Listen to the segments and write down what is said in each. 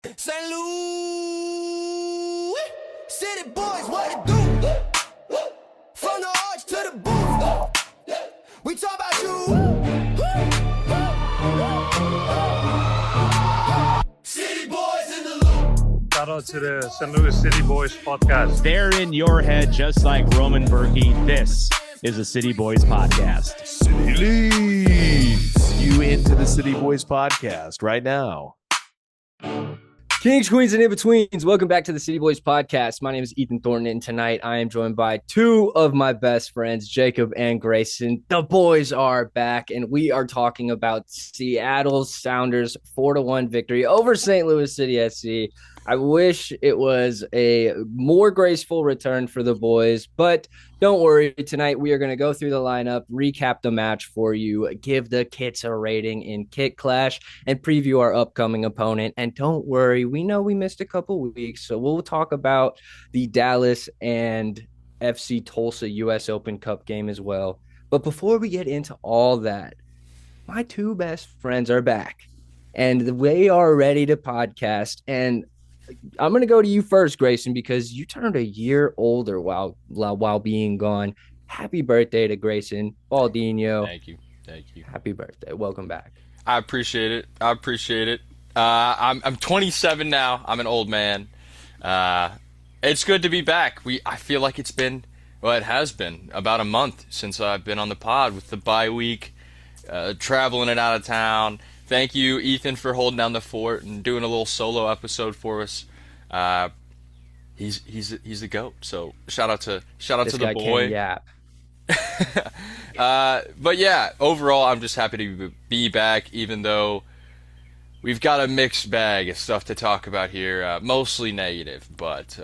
St. Louis City Boys, what it do? From the arch to the booth, we talk about you. City Boys in the loop. Shout out to the St. Louis City Boys podcast. They're in your head just like Roman Berkey. This is a City Boys podcast. City leads you into the City Boys podcast right now. Kings, queens, and in-betweens, welcome back to the City Boys podcast. My name is Ethan Thornton, and tonight I am joined by two of my best friends, Jacob and Grayson. The boys are back, and we are talking about Seattle Sounders' 4-1 victory over St. Louis City SC. I wish it was a more graceful return for the boys, but don't worry. Tonight we are going to go through the lineup, recap the match for you, give the kits a rating in Kit Clash, and preview our upcoming opponent. And don't worry, we know we missed a couple weeks, so we'll talk about the Dallas and FC Tulsa U.S. Open Cup game as well. But before we get into all that, my two best friends are back, and they are ready to podcast. And I'm going to go to you first, Grayson, because you turned a year older while being gone. Happy birthday to Grayson Baldino. Thank you. Happy birthday. Welcome back. I appreciate it. I'm 27 now. I'm an old man. It's good to be back. I feel like it has been about a month since I've been on the pod with the bye week, traveling and out of town. Thank you, Ethan, for holding down the fort and doing a little solo episode for us. He's the GOAT. So shout out to the boy. Yeah. But yeah, overall, I'm just happy to be back, even though we've got a mixed bag of stuff to talk about here, mostly negative, but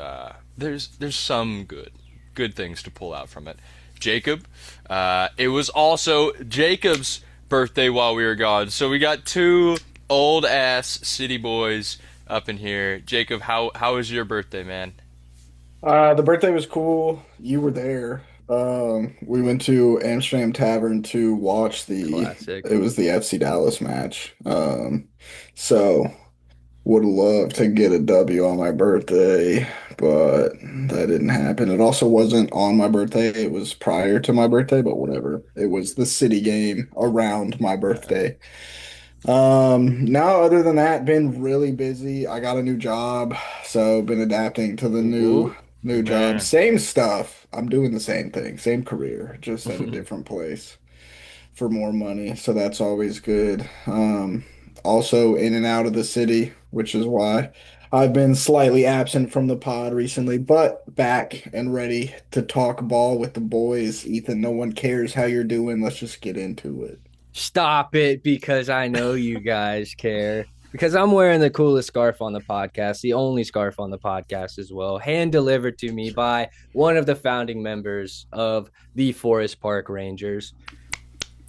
there's some good things to pull out from it. Jacob, it was also Jacob's birthday while we were gone, so we got two old ass city boys up in here. Jacob, how was your birthday, man? The birthday was cool. You were there. We went to Amsterdam Tavern to watch Classic. It was the FC Dallas match. So would have loved to get a W on my birthday, but that didn't happen. It also wasn't on my birthday. It was prior to my birthday, but whatever. It was the city game around my birthday. Now, other than that, been really busy. I got a new job, so been adapting to the new job. Same stuff. I'm doing the same thing, same career, just at a different place for more money. So that's always good. Also in and out of the city, which is why I've been slightly absent from the pod recently, but back and ready to talk ball with the boys. Ethan, no one cares how you're doing. Let's just get into it. Stop it, because I know you guys care. Because I'm wearing the coolest scarf on the podcast, the only scarf on the podcast as well, hand delivered to me by one of the founding members of the Forest Park Rangers.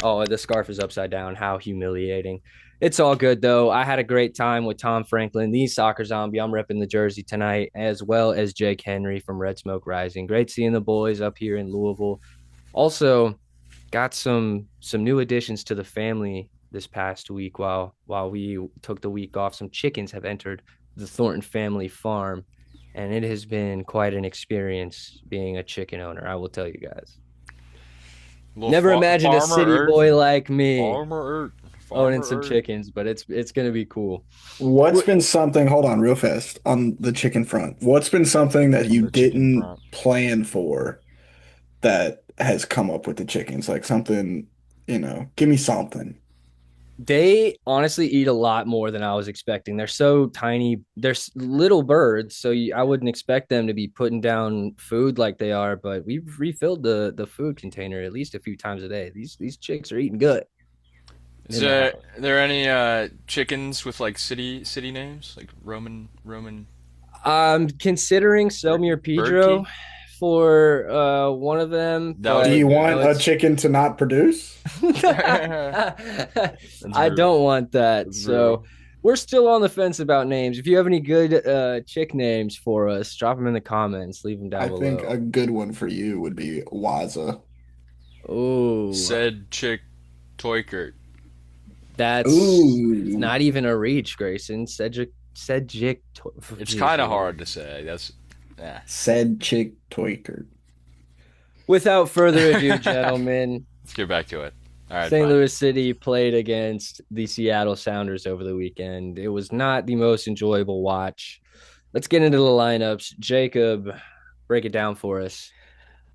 Oh, the scarf is upside down. How humiliating. It's all good, though. I had a great time with Tom Franklin, the soccer zombie. I'm repping the jersey tonight, as well as Jake Henry from Red Smoke Rising. Great seeing the boys up here in Louisville. Also, got some new additions to the family this past week while we took the week off. Some chickens have entered the Thornton family farm, and it has been quite an experience being a chicken owner, I will tell you guys. Never imagined a city boy like me owning some chickens, but it's going to be cool. What's been something, hold on real fast, on the chicken front, what's been something that you didn't plan for that has come up with the chickens? Like something, give me something. They honestly eat a lot more than I was expecting. They're so tiny. They're little birds, so I wouldn't expect them to be putting down food like they are, but we've refilled the food container at least a few times a day. These chicks are eating good. Is there any chickens with like city names, like Roman? I'm considering Selmir Pedro Berkey? For one of them. Do you want a chicken to not produce? I don't want that. So we're still on the fence about names. If you have any good chick names for us, drop them in the comments. Leave them down below. I think a good one for you would be Waza. Oh, Said chick Toykert. That's not even a reach, Grayson. Cedric Cedric. It's kind of hard to say. That's yeah. Said chick toiker. Without further ado, gentlemen, Let's get back to it. All right, St. fine. Louis City played against the Seattle Sounders over the weekend. It was not the most enjoyable watch. Let's get into the lineups. Jacob, break it down for us.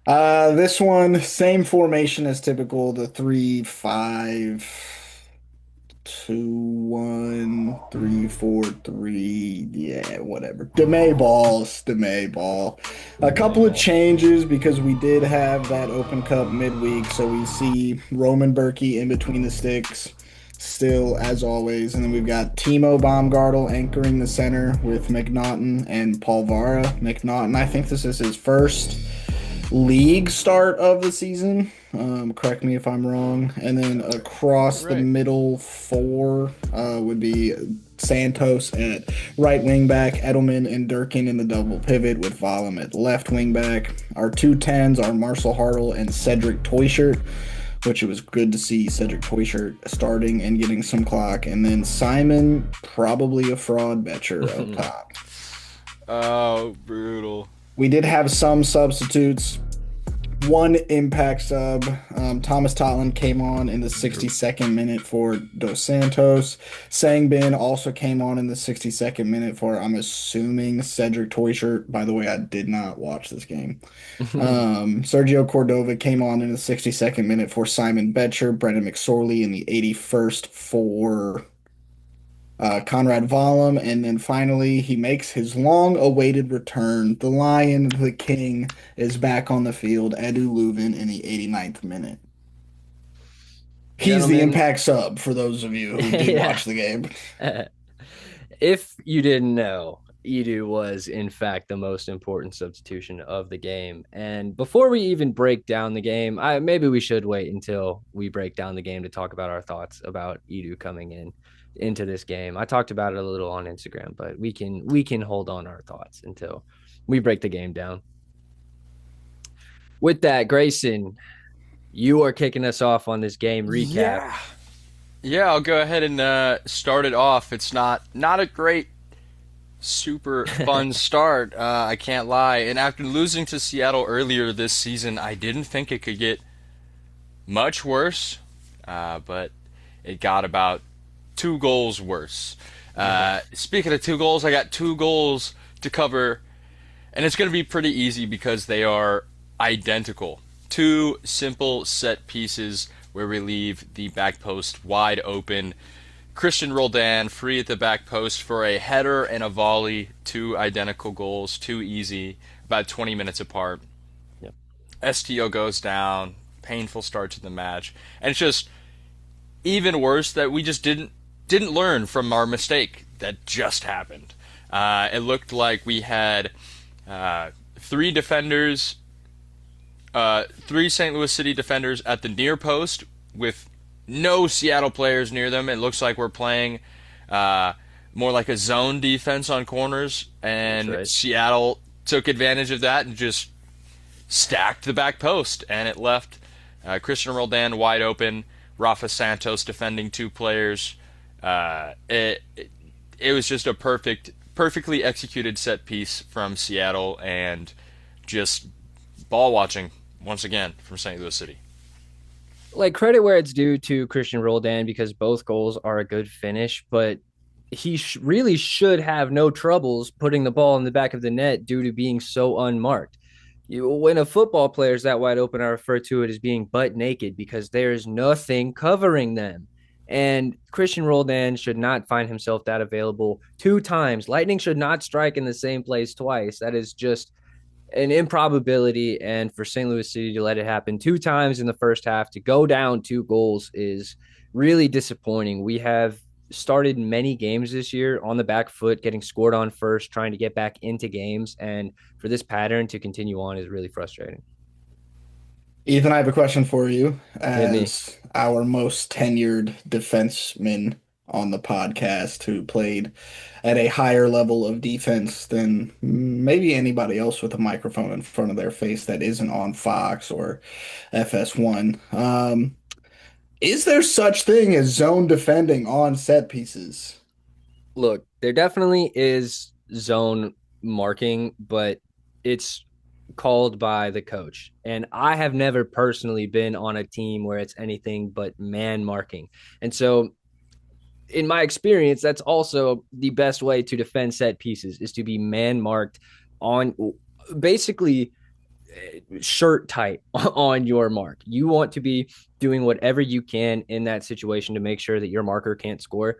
This one, same formation as typical, the 3-5-2-1-3-4-3. Yeah, whatever. Demay balls, Demay ball. A couple of changes because we did have that Open Cup midweek, so we see Roman Berkey in between the sticks. Still, as always, and then we've got Timo Baumgartel anchoring the center with McNaughton and Paul Vara. McNaughton, I think this is his first league start of the season. Correct me if I'm wrong. And then across the middle four would be Santos at right wing back, Edelman and Durkin in the double pivot with Volum at left wing back. Our 2 10s are Marcel Hartl and Cedric Toyshirt, which it was good to see Cedric Toyshirt starting and getting some clock. And then Simon, probably a fraud betcher up top. Oh, brutal. We did have some substitutes. One impact sub. Thomas Totland came on in the 62nd minute for Dos Santos. Sangbin also came on in the 62nd minute for, I'm assuming, Cedric Toyshirt. By the way, I did not watch this game. Sergio Cordova came on in the 62nd minute for Simon Betcher. Brendan McSorley in the 81st for Conrad Volum, and then finally he makes his long-awaited return. The Lion, the King, is back on the field. Edu Lowen in the 89th minute. He's the impact sub for those of you who did watch the game. If you didn't know, Edu was in fact the most important substitution of the game. And before we even break down the game, maybe we should wait until we break down the game to talk about our thoughts about Edu coming into this game. I talked about it a little on Instagram, but we can hold on our thoughts until we break the game down. With that, Grayson, you are kicking us off on this game recap. Yeah, I'll go ahead and start it off. It's not a great, super fun start, I can't lie. And after losing to Seattle earlier this season, I didn't think it could get much worse, but it got about 2 goals worse. Speaking of 2 goals, I got 2 goals to cover, and it's going to be pretty easy because they are identical. 2 simple set pieces where we leave the back post wide open. Christian Roldan free at the back post for a header and a volley. 2 identical goals, 2 easy, about 20 minutes apart. Yep. STO goes down, painful start to the match, and it's just even worse that we just didn't learn from our mistake that just happened. It looked like we had 3 defenders, 3 St. Louis City defenders at the near post with no Seattle players near them. It looks like we're playing more like a zone defense on corners, and Seattle took advantage of that and just stacked the back post, and it left Christian Roldan wide open, Rafa Santos defending 2 players. It was just a perfectly executed set piece from Seattle, and just ball watching once again from St. Louis City. Like, credit where it's due to Christian Roldan because both goals are a good finish, but he really should have no troubles putting the ball in the back of the net due to being so unmarked. When a football player is that wide open, I refer to it as being butt naked because there's nothing covering them. And Christian Roldan should not find himself that available 2 times. Lightning should not strike in the same place twice. That is just an improbability. And for St. Louis City to let it happen 2 times in the first half, to go down 2 goals is really disappointing. We have started many games this year on the back foot, getting scored on first, trying to get back into games. And for this pattern to continue on is really frustrating. Ethan, I have a question for you as our most tenured defenseman on the podcast who played at a higher level of defense than maybe anybody else with a microphone in front of their face that isn't on Fox or FS1. Is there such thing as zone defending on set pieces? Look, there definitely is zone marking, but it's called by the coach. And I have never personally been on a team where it's anything but man marking. And so, in my experience, that's also the best way to defend set pieces is to be man marked on basically shirt tight on your mark. You want to be doing whatever you can in that situation to make sure that your marker can't score.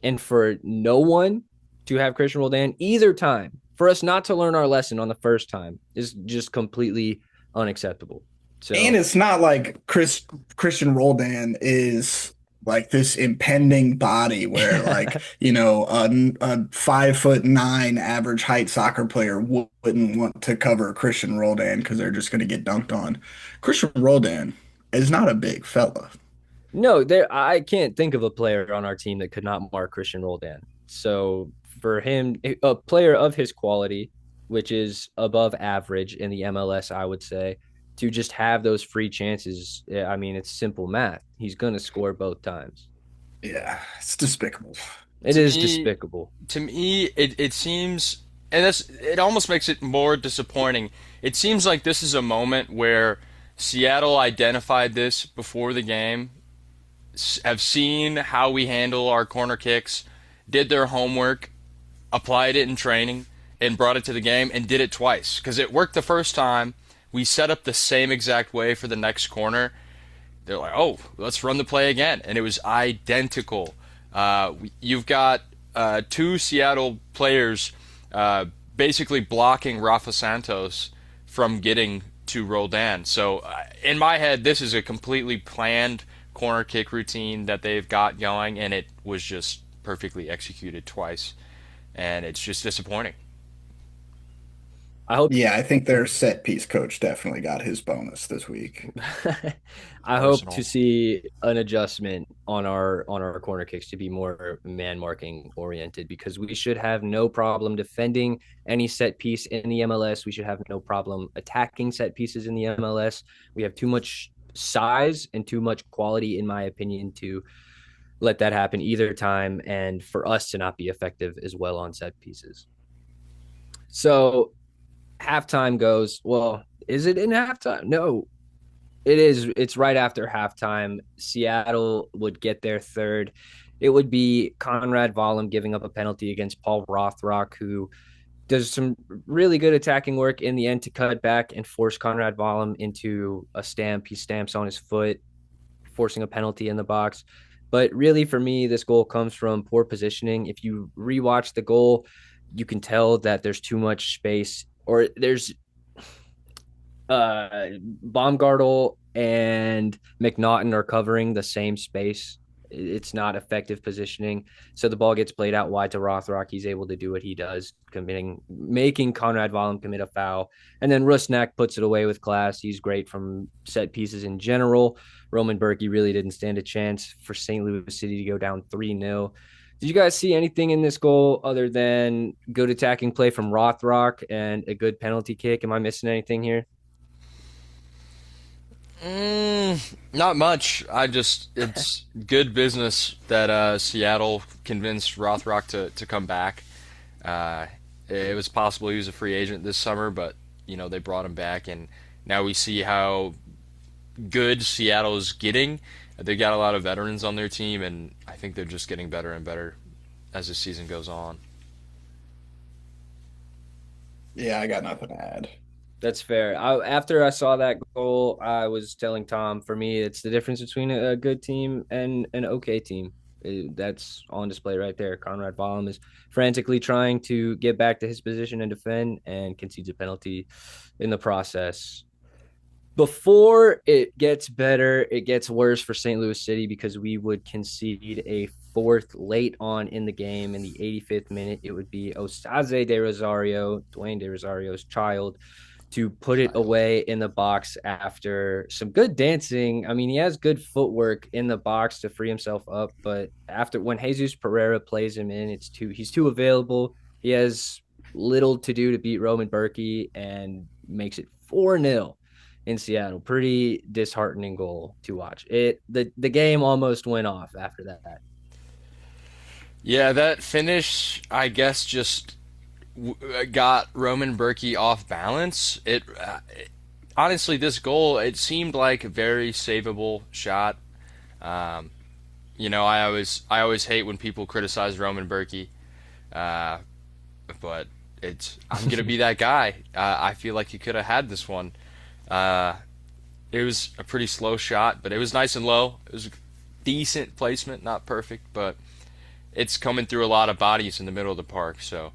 And for no one to have Christian Roldan either time, for us not to learn our lesson on the first time is just completely unacceptable. And So it's not like Christian Roldan is like this impending body where like, a 5'9" average height soccer player wouldn't want to cover Christian Roldan because they're just going to get dunked on. Christian Roldan is not a big fella. no, there I can't think of a player on our team that could not mark Christian Roldan. So for him, a player of his quality, which is above average in the MLS, I would say, to just have those free chances, I mean, it's simple math. He's going to score both times. Yeah, it's despicable. It To is me, despicable. it seems, and it almost makes it more disappointing. It seems like this is a moment where Seattle identified this before the game, have seen how we handle our corner kicks, did their homework, applied it in training, and brought it to the game and did it twice. Because it worked the first time. We set up the same exact way for the next corner. They're like, oh, let's run the play again. And it was identical. You've got two Seattle players basically blocking Rafa Santos from getting to Roldan. So in my head, this is a completely planned corner kick routine that they've got going, and it was just perfectly executed twice. And it's just disappointing. I hope Yeah, I think their set piece coach definitely got his bonus this week. I hope Personal. to see an adjustment on our corner kicks to be more man marking oriented because we should have no problem defending any set piece in the MLS. We should have no problem attacking set pieces in the MLS. We have too much size and too much quality, in my opinion, to let that happen either time and for us to not be effective as well on set pieces. So halftime goes, well, is it in halftime? No, it is. It's right after halftime. Seattle would get their third. It would be Conrad Vollum giving up a penalty against Paul Rothrock, who does some really good attacking work in the end to cut back and force Conrad Vollum into a stamp. He stamps on his foot, forcing a penalty in the box. But really, for me, this goal comes from poor positioning. If you rewatch the goal, you can tell that there's too much space, or there's Baumgartel and McNaughton are covering the same space. It's not effective positioning. So the ball gets played out wide to Rothrock. He's able to do what he does, making Conrad Vollum commit a foul. And then Rusnak puts it away with class. He's great from set pieces in general. Roman Berkey really didn't stand a chance for St. Louis City to go down 3-0. Did you guys see anything in this goal other than good attacking play from Rothrock and a good penalty kick? Am I missing anything here? Not much. It's good business that Seattle convinced Rothrock to come back. It was possible he was a free agent this summer, but they brought him back, and now we see how good Seattle is getting. They got a lot of veterans on their team, and I think they're just getting better and better as the season goes on. Yeah, I got nothing to add. That's fair. After I saw that goal, I was telling Tom, for me, it's the difference between a good team and an okay team. That's on display right there. Conrad Baum is frantically trying to get back to his position and defend and concedes a penalty in the process. Before it gets better, it gets worse for St. Louis City because we would concede a fourth late on in the game in the 85th minute. It would be Osaze de Rosario, Dwayne de Rosario's child, to put it away in the box after some good dancing. I mean, he has good footwork in the box to free himself up, but after when Jesus Pereira plays him in, he's too available. He has little to do to beat Roman Berkey and makes it 4-0 in Seattle. Pretty disheartening goal to watch. The game almost went off after that. Yeah, that finish, I guess, just got Roman Berkey off balance. Honestly, this goal, it seemed like a very savable shot. Um, I always hate when people criticize Roman Berkey, uh, but I'm gonna be that guy. I feel like he could have had this one. Uh, it was a pretty slow shot, but it was nice and low. It was a decent placement, not perfect, but it's coming through a lot of bodies in the middle of the park. So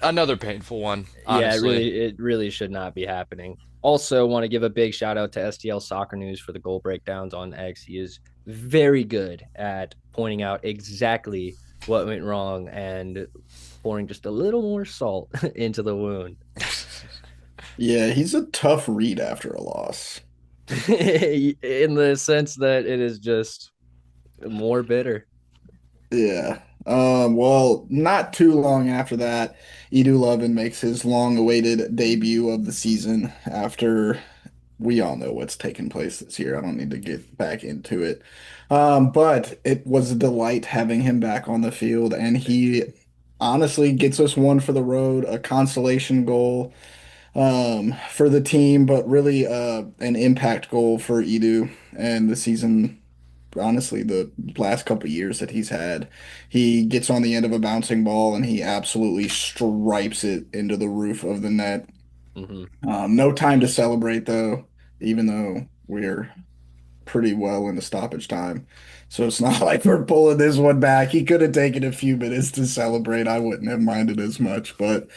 another painful one, Yeah, honestly. it really should not be happening. Also, want to give a big shout out to STL Soccer News for the goal breakdowns on X. He is very good at pointing out exactly what went wrong and pouring just a little more salt into the wound. Yeah, he's a tough read after a loss. In the sense that it is just more bitter. Yeah. Well, not too long after that, Edu Lowen makes his long-awaited debut of the season after we all know what's taken place this year. I don't need to get back into it. But it was a delight having him back on the field, and he honestly gets us one for the road, a consolation goal for the team, but really an impact goal for Edu and the season. Honestly, the last couple of years that he's had, he gets on the end of a bouncing ball and he absolutely stripes it into the roof of the net. Mm-hmm. No time to celebrate though, even though we're pretty well into stoppage time. So it's not like we're pulling this one back. He could have taken a few minutes to celebrate. I wouldn't have minded as much, but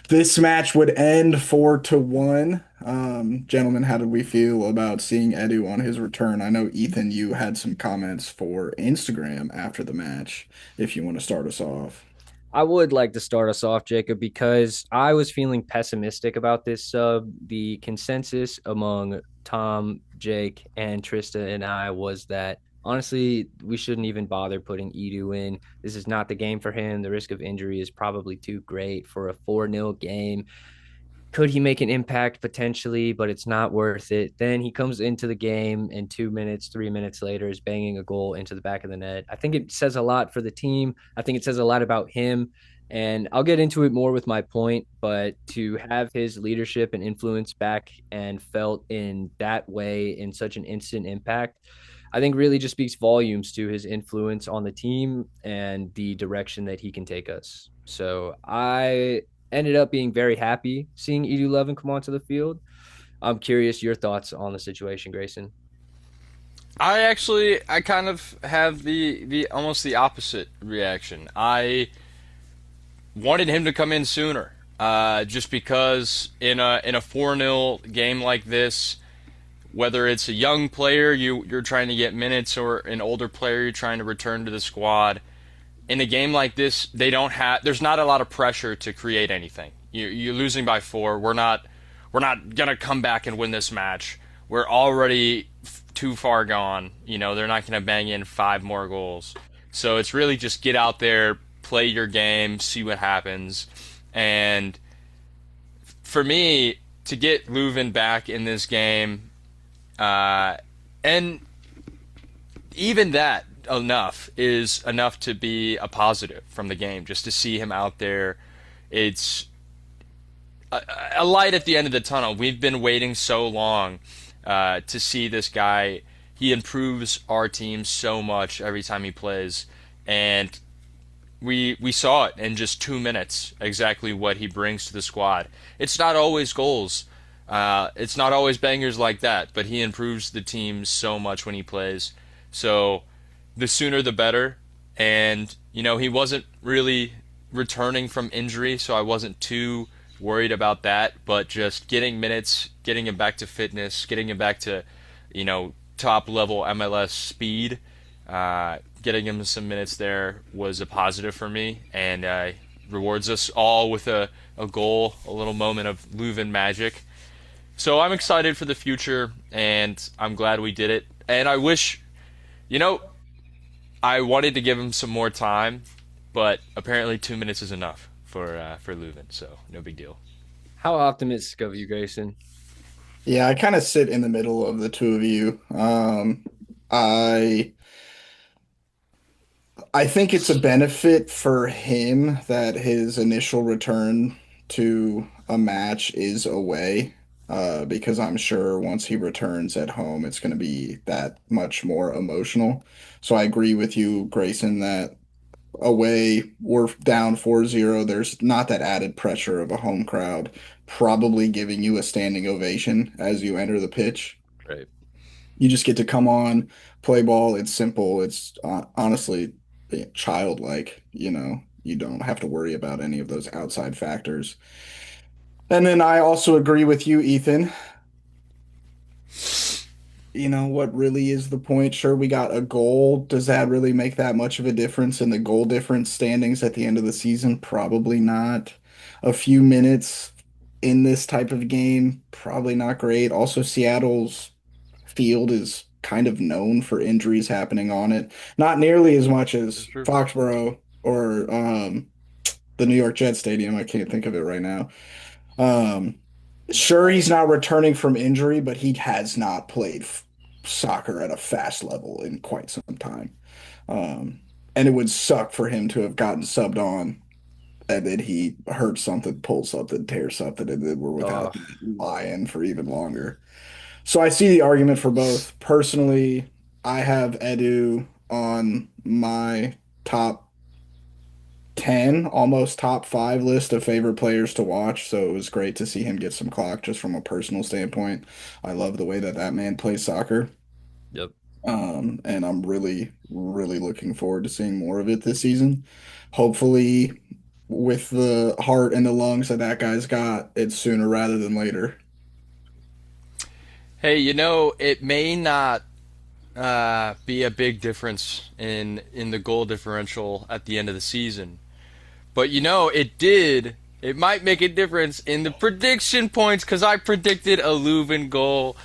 this match would end 4-1. Gentlemen, how did we feel about seeing Edu on his return? I know Ethan, you had some comments for Instagram after the match, if you want to start us off. I would like to start us off, Jacob, because I was feeling pessimistic about this sub. The consensus among Tom, Jake, and Trista and I was that honestly, we shouldn't even bother putting Edu in. This is not the game for him. The risk of injury is probably too great for a 4-0 game. Could he make an impact potentially, but it's not worth it. Then he comes into the game and 2 minutes, 3 minutes later is banging a goal into the back of the net. I think it says a lot for the team. I think it says a lot about him. And I'll get into it more with my point, but to have his leadership and influence back and felt in that way in such an instant impact, I think really just speaks volumes to his influence on the team and the direction that he can take us. So I ended up being very happy seeing Edu Lowen come onto the field. I'm curious your thoughts on the situation, Grayson. I kind of have the almost the opposite reaction. I wanted him to come in sooner, just because in a 4-0 game like this, whether it's a young player you're trying to get minutes or an older player you're trying to return to the squad, in a game like this, there's not a lot of pressure to create anything. You're losing by 4. We're not gonna come back and win this match. We're already too far gone. They're not gonna bang in 5 more goals. So it's really just get out there, play your game, see what happens. And for me, to get Lowen back in this game, and even that is enough to be a positive from the game. Just to see him out there, it's a light at the end of the tunnel. We've been waiting so long to see this guy. He improves our team so much every time he plays, and we saw it in just 2 minutes exactly what he brings to the squad. It's not always goals. It's not always bangers like that, but he improves the team so much when he plays. So the sooner the better. And, he wasn't really returning from injury, so I wasn't too worried about that. But just getting minutes, getting him back to fitness, getting him back to, top level MLS speed, getting him some minutes there was a positive for me, and rewards us all with a goal, a little moment of Lowen magic. So I'm excited for the future, and I'm glad we did it. And I wish, I wanted to give him some more time, but apparently 2 minutes is enough for Lowen, so no big deal. How optimistic of you, Grayson? Yeah, I kind of sit in the middle of the two of you. I I think it's a benefit for him that his initial return to a match is away, because I'm sure once he returns at home, it's going to be that much more emotional. So I agree with you, Grayson, that away we're down 4-0. There's not that added pressure of a home crowd probably giving you a standing ovation as you enter the pitch. Right. You just get to come on, play ball. It's simple. It's honestly childlike. You don't have to worry about any of those outside factors. And then I also agree with you, Ethan. What really is the point? Sure, we got a goal. Does that really make that much of a difference in the goal difference standings at the end of the season? Probably not. A few minutes in this type of game, probably not great. Also, Seattle's field is kind of known for injuries happening on it. Not nearly as much That's as true. Foxborough or the New York Jets Stadium. I can't think of it right now. Um, sure, he's not returning from injury, but he has not played soccer at a fast level in quite some time. Um, and it would suck for him to have gotten subbed on and then he hurt something, pulled something, tear something, and then we're Oh, without Lion for even longer. So I see the argument for both. Personally, I have Edu on my top 10, almost top 5 list of favorite players to watch. So it was great to see him get some clock just from a personal standpoint. I love the way that that man plays soccer. yep. And I'm really, really looking forward to seeing more of it this season. Hopefully, with the heart and the lungs that that guy's got, it's sooner rather than later. Hey, it may not be a big difference in the goal differential at the end of the season, but it did. It might make a difference in the prediction points because I predicted a Leuven goal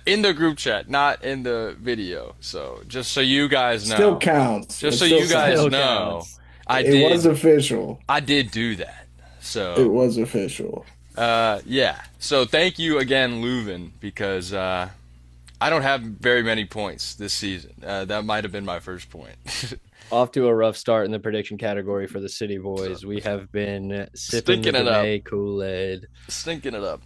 in the group chat, not in the video. So just so you guys know, Still counts. just It so still you guys Still counts. know, counts. I It was did. official. I did do that. It So was official. yeah. So thank you again, Leuven, because I don't have very many points this season. That might have been my first point. Off to a rough start in the prediction category for the City Boys. We have been sipping the Stinking it up. May Kool-Aid. Stinking it up.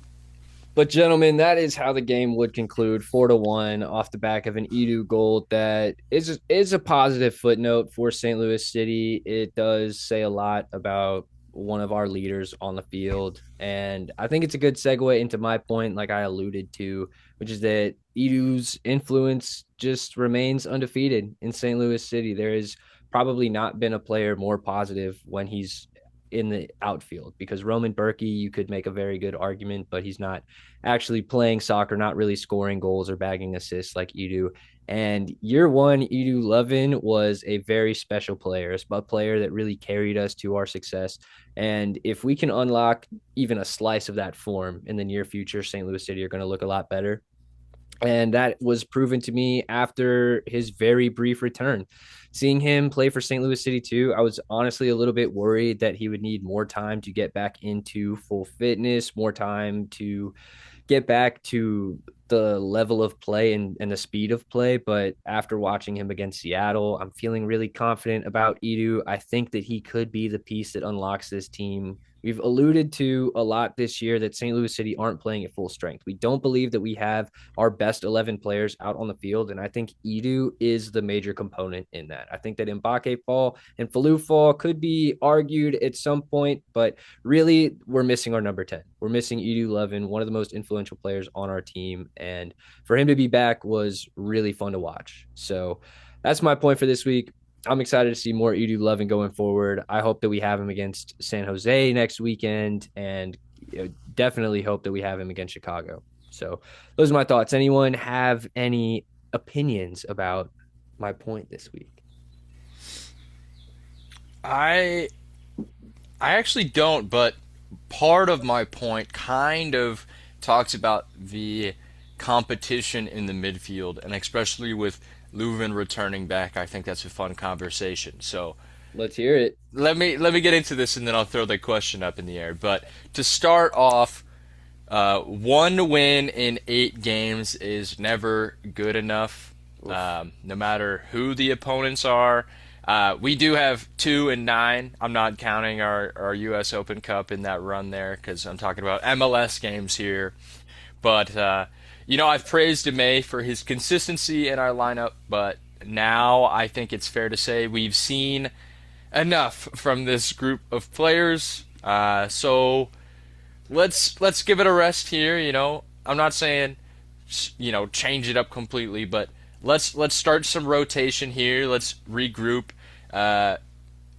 But gentlemen, that is how the game would conclude, 4-1 off the back of an Edu goal. That is a positive footnote for St. Louis City. It does say a lot about one of our leaders on the field, and I think it's a good segue into my point, like I alluded to, which is that Edu's influence just remains undefeated in St. Louis City. There has probably not been a player more positive when he's in the outfield, because Roman Berkey, you could make a very good argument, but he's not actually playing soccer, not really scoring goals or bagging assists like Edu. And year one, Edu Lowen was a very special player, a player that really carried us to our success. And if we can unlock even a slice of that form in the near future, St. Louis City are going to look a lot better. And that was proven to me after his very brief return. Seeing him play for St. Louis City too, I was honestly a little bit worried that he would need more time to get back into full fitness, more time to get back to the level of play and the speed of play. But after watching him against Seattle, I'm feeling really confident about Edu. I think that he could be the piece that unlocks this team. We've alluded to a lot this year that St. Louis City aren't playing at full strength. We don't believe that we have our best 11 players out on the field, and I think Edu is the major component in that. I think that Mbake Fall and Falou Fall could be argued at some point, but really we're missing our number 10. We're missing Edu Lowen, one of the most influential players on our team, and for him to be back was really fun to watch. So that's my point for this week. I'm excited to see more Edu Lowen going forward. I hope that we have him against San Jose next weekend, and definitely hope that we have him against Chicago. So those are my thoughts. Anyone have any opinions about my point this week? I actually don't, but part of my point kind of talks about the competition in the midfield, and especially with Leuven returning back, I think that's a fun conversation. So Let's hear it. let me get into this, and then I'll throw the question up in the air. But to start off, 1 win in 8 games is never good enough, no matter who the opponents are. We do have 2 and 9. I'm not counting our U.S. Open Cup in that run there because I'm talking about MLS games here. But, I've praised May for his consistency in our lineup, but now I think it's fair to say we've seen enough from this group of players. So let's give it a rest here. I'm not saying change it up completely, but let's start some rotation here. Let's regroup.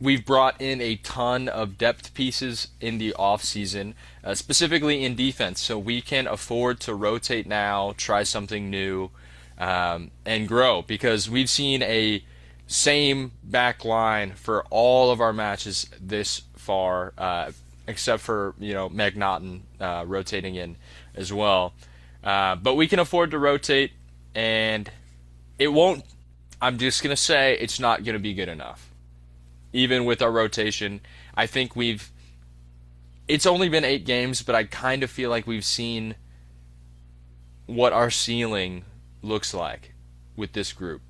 We've brought in a ton of depth pieces in the off season, specifically in defense, so we can afford to rotate now, try something new, and grow, because we've seen a same back line for all of our matches this far, except for McNaughton rotating in as well. But we can afford to rotate, and it won't. I'm just gonna say it's not gonna be good enough. Even with our rotation, I think it's only been 8 games, but I kind of feel like we've seen what our ceiling looks like with this group.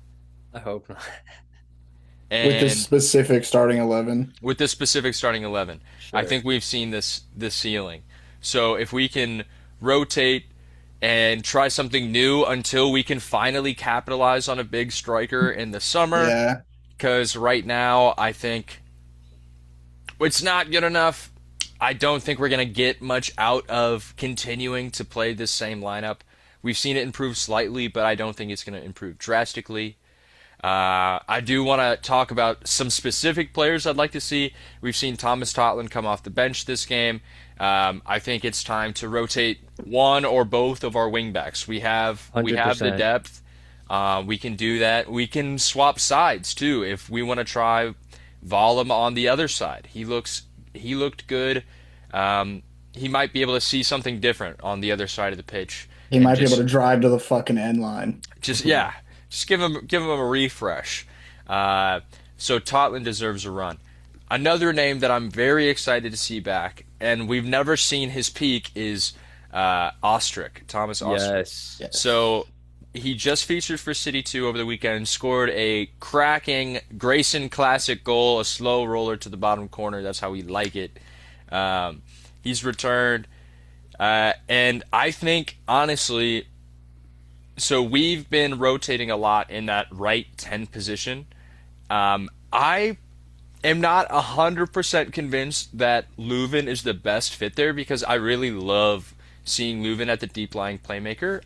I hope not. And With this specific starting 11. with this specific starting 11, I Sure. think we've seen this ceiling. So if we can rotate and try something new until we can finally capitalize on a big striker in the summer, Yeah. because right now I think it's not good enough. I don't think we're going to get much out of continuing to play this same lineup. We've seen it improve slightly, but I don't think it's going to improve drastically. I do want to talk about some specific players I'd like to see. We've seen Thomas Totland come off the bench this game. I think it's time to rotate one or both of our wingbacks. We have the 100%. depth. We can do that. We can swap sides too if we want to try Vollum on the other side. He looked good. He might be able to see something different on the other side of the pitch. He And might be just- able to drive to the fucking end line. Just give him a refresh. So Totland deserves a run. Another name that I'm very excited to see back, and we've never seen his peak, is Ostrich, Thomas Ostrich. Yes. So he just featured for City 2 over the weekend, scored a cracking Grayson classic goal, a slow roller to the bottom corner. That's how we like it. He's returned. And I think, honestly, so we've been rotating a lot in that right 10 position. I am not 100% convinced that Lowen is the best fit there, because I really love seeing Lowen at the deep-lying playmaker.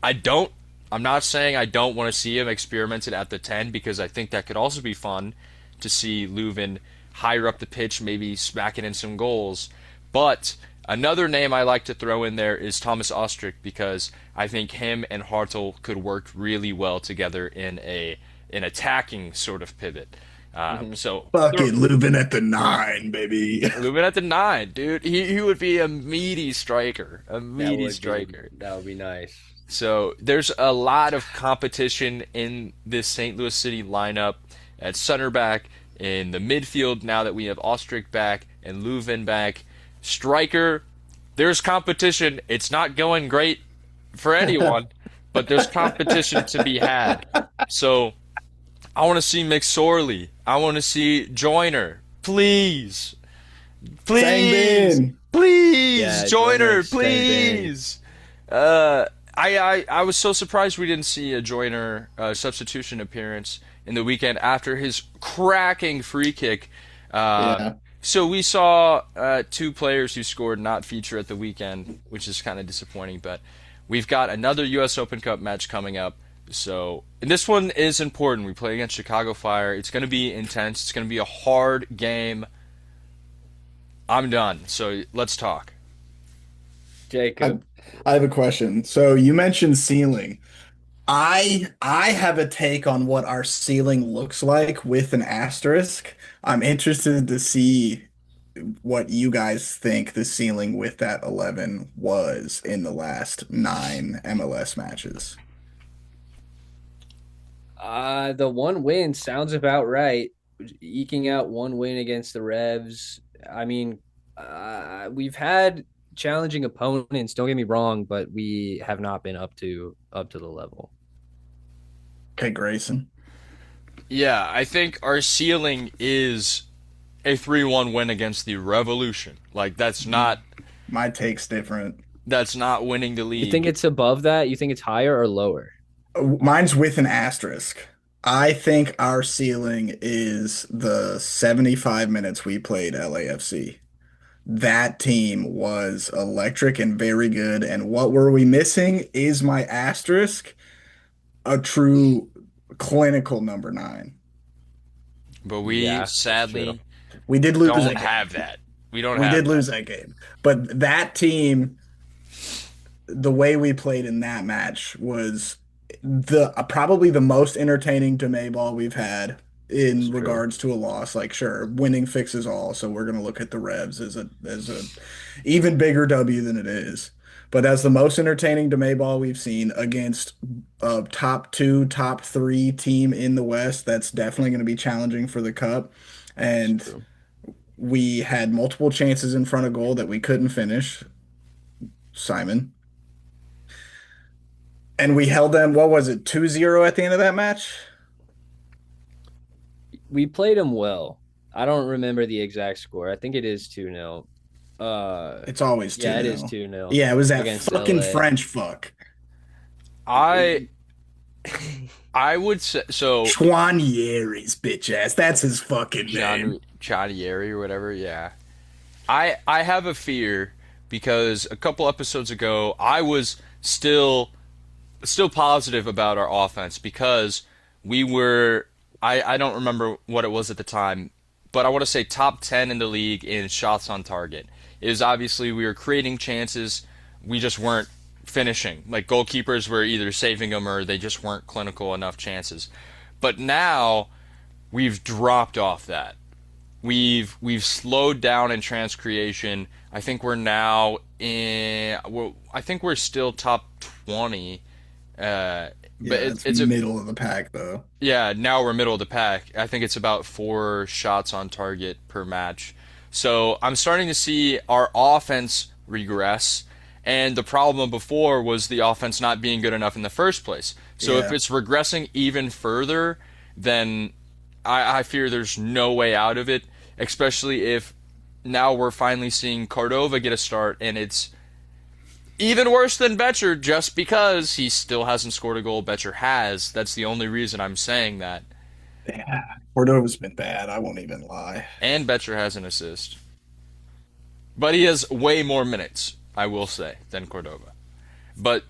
I'm not saying I don't want to see him experimented at the 10, because I think that could also be fun to see Lowen higher up the pitch, maybe smacking in some goals. But another name I like to throw in there is Thomas Ostrich, because I think him and Hartl could work really well together in an attacking sort of pivot. So Fucking Lubin at the 9, baby. Lowen at the 9, dude. He would be a meaty striker. That would be nice. So there's a lot of competition in this St. Louis City lineup at center back, in the midfield now that we have Ostrich back and Lowen back. Striker, there's competition. It's not going great for anyone, but there's competition to be had. So I want to see McSorley. I want to see Joyner. Please. Sang Please, Yeah, Joyner, Joyner, stay please. I was so surprised we didn't see a Joyner substitution appearance in the weekend after his cracking free kick. Yeah. So we saw 2 players who scored not feature at the weekend, which is kind of disappointing. But we've got another U.S. Open Cup match coming up. And this one is important. We play against Chicago Fire. It's going to be intense. It's going to be a hard game. I'm done. So let's talk. Jacob. I have a question. So you mentioned ceiling. I have a take on what our ceiling looks like with an asterisk. I'm interested to see what you guys think the ceiling with that 11 was in the last 9 MLS matches. The 1 win sounds about right. Eking out 1 win against the Revs. I mean, we've had challenging opponents, don't get me wrong, but we have not been up to the level. Okay, Grayson. Yeah, I think our ceiling is a 3-1 win against the Revolution. Like My take's different. that's not winning the You think league. it's above that? You think it's higher or lower? Mine's with an asterisk. I think our ceiling is the 75 minutes we played LAFC. That team was electric and very good. And what were we missing is my asterisk, a true clinical number 9. But we Yeah, that's true. sadly We did lose don't that game. have that. We don't We have did that. lose that game. But that team, the way we played in that match was the probably the most entertaining Deme ball we've had in regards to a loss. Like, sure, winning fixes all, so we're gonna look at the Revs as a even bigger W than it is. But as the most entertaining Deme ball we've seen against a top 2, top 3 team in the West, that's definitely going to be challenging for the cup. And we had multiple chances in front of goal that we couldn't finish, Simon. And we held them, what was it, 2-0 at the end of that match? We played them well. I don't remember the exact score. I think it is 2-0. It's always 2-0. Yeah, it is 2-0. Yeah, it was that against fucking LA. French fuck. I would say so. Chouanieri's bitch ass. That's his fucking name. Chaudieri or whatever. Yeah, I have a fear because a couple episodes ago I was still positive about our offense because we were I don't remember what it was at the time, but I want to say top 10 in the league in shots on target. It was obviously we were creating chances, we just weren't finishing. Like goalkeepers were either saving them or they just weren't clinical enough chances. But now we've dropped off that. We've slowed down in chance creation. I think we're now I think we're still top 20. But Yeah, it's middle of the pack though. yeah, now we're middle of the pack. I think it's about 4 shots on target per match. So I'm starting to see our offense regress. And the problem before was the offense not being good enough in the first place. So if Yeah. it's regressing even further, then I fear there's no way out of it, especially if now we're finally seeing Cordova get a start and it's even worse than Betcher just because he still hasn't scored a goal. Betcher has. That's the only reason I'm saying that. Yeah. Cordova's been bad. I won't even lie. And Betcher has an assist. But he has way more minutes, I will say, than Cordova. But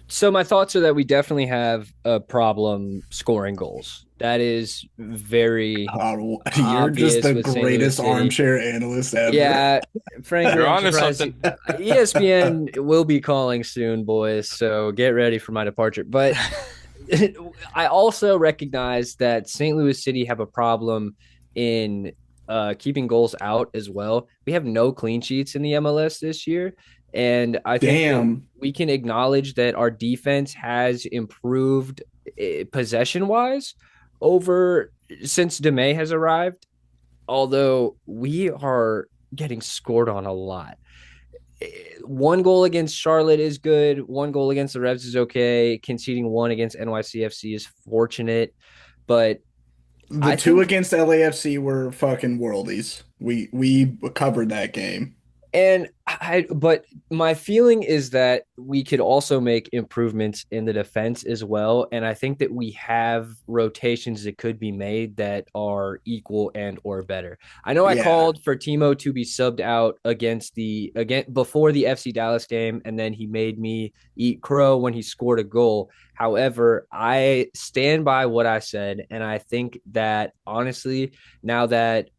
So my thoughts are that we definitely have a problem scoring goals. That is very You're obvious just the with St. Louis greatest City. armchair analyst ever. Yeah, frankly, You're I'm onto surprised something. ESPN will be calling soon, boys. So get ready for my departure. But I also recognize that St. Louis City have a problem in keeping goals out as well. We have no clean sheets in the MLS this year. And I think that Damn. we can acknowledge that our defense has improved possession wise over since Deme has arrived, although we are getting scored on a lot. One goal against Charlotte is good. One goal against the Revs is okay. Conceding one against NYCFC is fortunate, but The I two think- against LAFC were fucking worldies. We covered that game. But my feeling is that we could also make improvements in the defense as well. And I think that we have rotations that could be made that are equal and or better. I know I Yeah. called for Timo to be subbed out before the FC Dallas game, and then he made me eat crow when he scored a goal. However, I stand by what I said, and I think that honestly, now that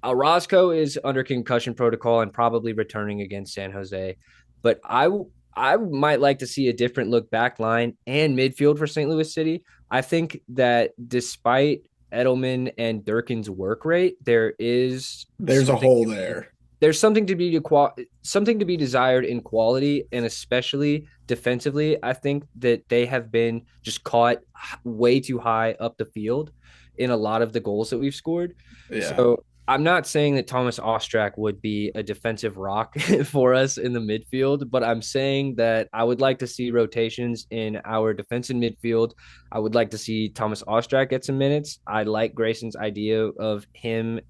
Orozco is under concussion protocol and probably returning against San Jose, but I might like to see a different look back line and midfield for St. Louis City. I think that despite Edelman and Durkin's work rate, there's There's a something hole to be- there. There's something to be desired in quality, and especially defensively. I think that they have been just caught way too high up the field in a lot of the goals that we've scored. Yeah. So I'm not saying that Thomas Ostrak would be a defensive rock for us in the midfield, but I'm saying that I would like to see rotations in our defensive midfield. I would like to see Thomas Ostrak get some minutes. I like Grayson's idea of him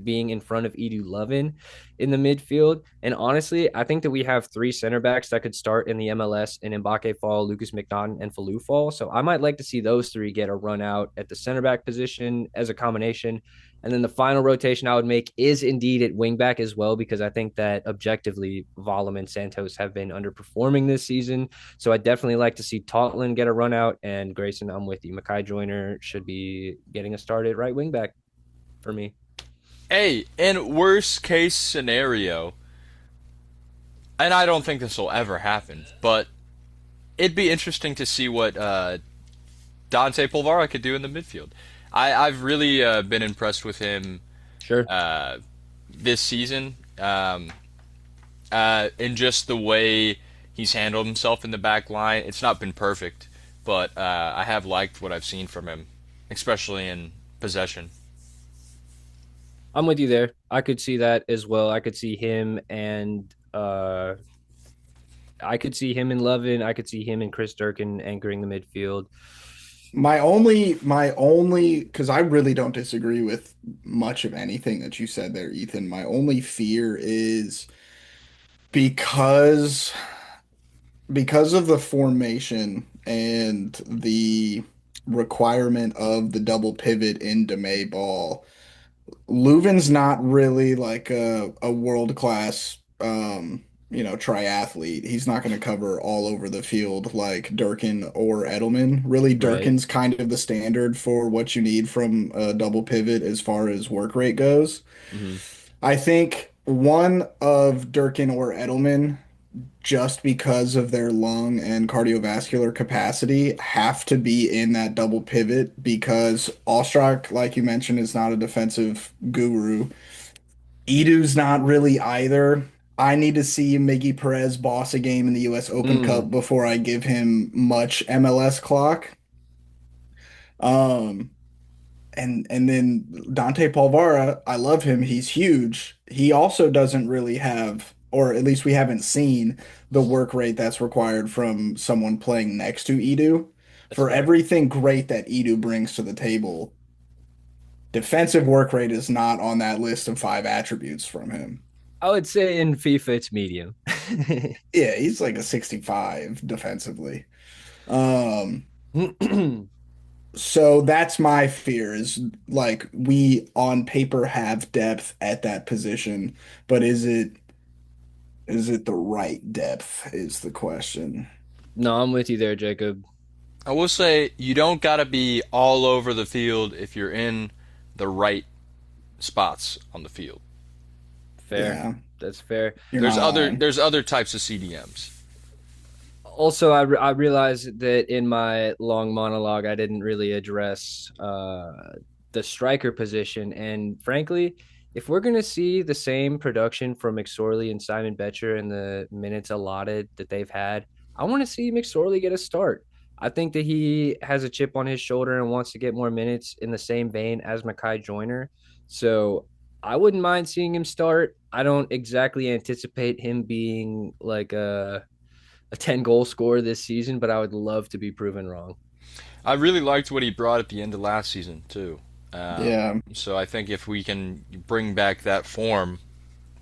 being in front of Edu Lowen in the midfield. And honestly, I think that we have three center backs that could start in the MLS in Mbake Fall, Lucas McNaughton, and Falou Fall. So I might like to see those three get a run out at the center back position as a combination. And then the final rotation I would make is indeed at wingback as well, because I think that objectively Vollum and Santos have been underperforming this season. So I definitely like to see Totland get a run out. And Grayson, I'm with you. Makai Joyner should be getting a start at right wingback for me. Hey, in worst case scenario, and I don't think this will ever happen, but it'd be interesting to see what Dante Polvara could do in the midfield. I've really been impressed with him Sure. this season, in just the way he's handled himself in the back line. It's not been perfect, but I have liked what I've seen from him, especially in possession. I'm with you there. I could see that as well. I could see him and I could see him in Lowen. I could see him and Chris Durkin anchoring the midfield. My only, because I really don't disagree with much of anything that you said there, Ethan. My only fear is because because of the formation and the requirement of the double pivot in May ball. Leuven's not really like a world class triathlete. He's not going to cover all over the field like Durkin or Edelman. Really, Right. Durkin's kind of the standard for what you need from a double pivot as far as work rate goes. Mm-hmm. I think one of Durkin or Edelman, just because of their lung and cardiovascular capacity, have to be in that double pivot because Ostrak, like you mentioned, is not a defensive guru. Edu's not really either. I need to see Miggy Perez boss a game in the US Open Mm, Cup before I give him much MLS clock. Um, and then Dante Polvara, I love him. He's huge. He also doesn't really have, or at least we haven't seen the work rate that's required from someone playing next to Edu. that's For fair. everything great that Edu brings to the table, defensive work rate is not on that list of five attributes from him. I would say in FIFA it's medium. Yeah, he's like a 65 defensively. Um, So that's my fear is like we on paper have depth at that position, but is it the right depth is the question. No, I'm with you there, Jacob. I will say you don't got to be all over the field if you're in the right spots on the field. Fair. Yeah, That's fair. you're There's not other lying. there's other types of CDMs. Also, I realized that in my long monologue, I didn't really address the striker position. And frankly, if we're going to see the same production from McSorley and Simon Betcher in the minutes allotted that they've had, I want to see McSorley get a start. I think that he has a chip on his shoulder and wants to get more minutes in the same vein as Makai Joyner. So I wouldn't mind seeing him start. I don't exactly anticipate him being like a 10 goal scorer this season, but I would love to be proven wrong. I really liked what he brought at the end of last season too. Yeah, So I think if we can bring back that form,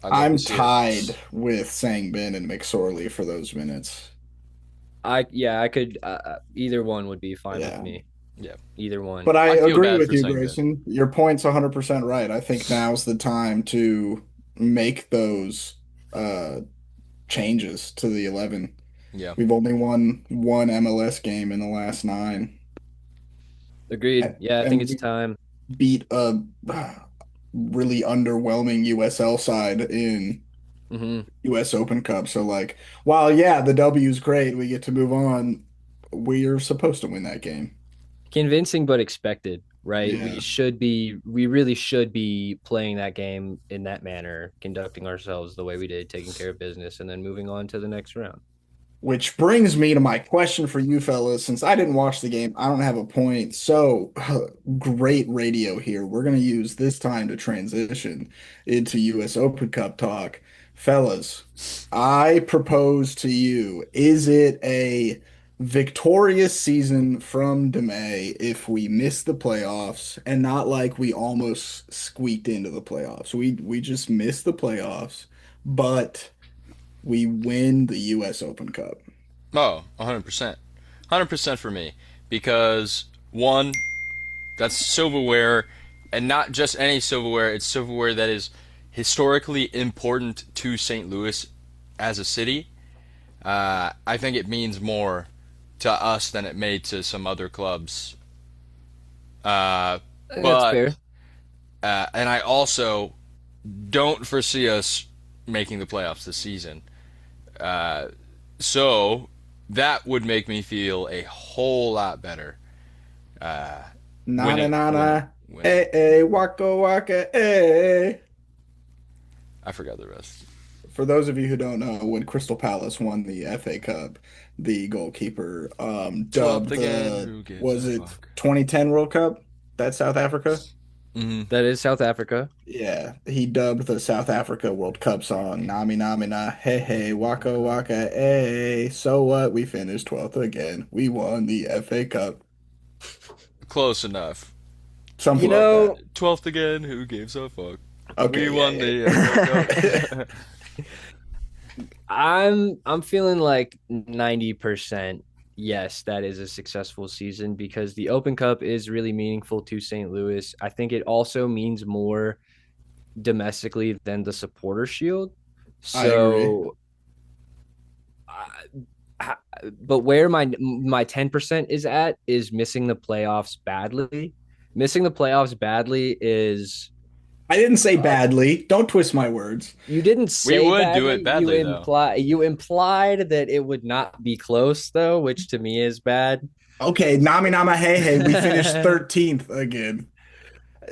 I'd love to I'm see tied it. with Sangbin and McSorley for those minutes. I could either one would be fine with Yeah. me. Yeah, Either one. But I I feel agree bad with for you, saying that. Grayson. Your point's 100% right. I think now's the time to make those uh changes to the 11. Yeah, We've only won one MLS game in the last nine, Agreed. Yeah, I think and it's we time. beat a really underwhelming USL side in Hmm. US Open Cup. So, like, while yeah, the W's great, we get to move on. We're supposed to win that game. Convincing but expected, right? Yeah. We really should be playing that game in that manner, conducting ourselves the way we did, taking care of business, and then moving on to the next round. Which brings me to my question for you fellas. Since I didn't watch the game, I don't have a point. So, great radio here. We're going to use this time to transition into US Open Cup talk. Fellas, I propose to you, is it a victorious season from DeMay if we miss the playoffs and not like we almost squeaked into the playoffs? We just missed the playoffs, but we win the US Open Cup. Oh, 100%. 100% for me. Because, one, that's silverware, and not just any silverware, it's silverware that is historically important to St. Louis as a city. I think it means more to us than it may to some other clubs. That's But fair. and I also don't foresee us making the playoffs this season. So that would make me feel a whole lot better. Na na Winning, na na. winning. Hey, hey, waka waka, hey. I forgot the rest. For those of you who don't know, when Crystal Palace won the FA Cup, the goalkeeper dubbed again, who gives was a it fuck? 2010 World Cup? That's South Africa? That is South Africa. Yeah, he dubbed the South Africa World Cup song Nami Nami Na Hey Hey Waka Waka Hey. So what? We finished 12th again. We won the FA Cup. Close enough. Something You like know, that. 12th again, who gives a fuck? Okay, We yeah, won yeah. the Cup. I'm feeling like 90% yes, that is a successful season because the Open Cup is really meaningful to St. Louis. I think it also means more domestically than the Supporter Shield. I agree. So, but where my 10% is at is missing the playoffs badly. Missing the playoffs badly is I didn't say badly. Don't twist my words. you didn't We say would do badly. it badly, though. You implied that it would not be close though, which to me is bad. Okay, Nami Nama Hey Hey, we finished 13th again.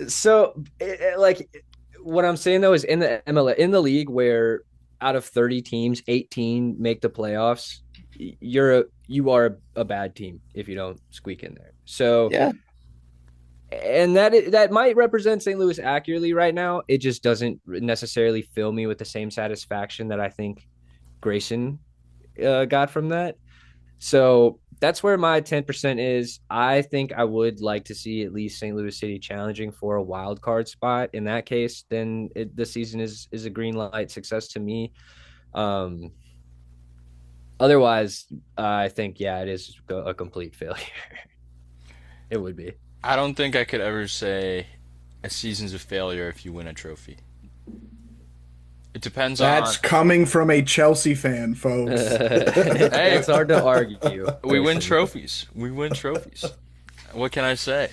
So, like, what I'm saying though is in the MLS, in the league where out of 30 teams, 18 make the playoffs, you are a bad team if you don't squeak in there. So, Yeah. and that might represent St. Louis accurately right now. It just doesn't necessarily fill me with the same satisfaction that I think Grayson got from that. So that's where my 10% is. I think I would like to see at least St. Louis City challenging for a wild card spot. In that case, then the season is a green light success to me. Otherwise, I think, yeah, it is a complete failure. It would be. I don't think I could ever say a season's a failure if you win a trophy. It depends That's on. coming from a Chelsea fan, folks. It's hard to argue. We win trophies. We win trophies. What can I say?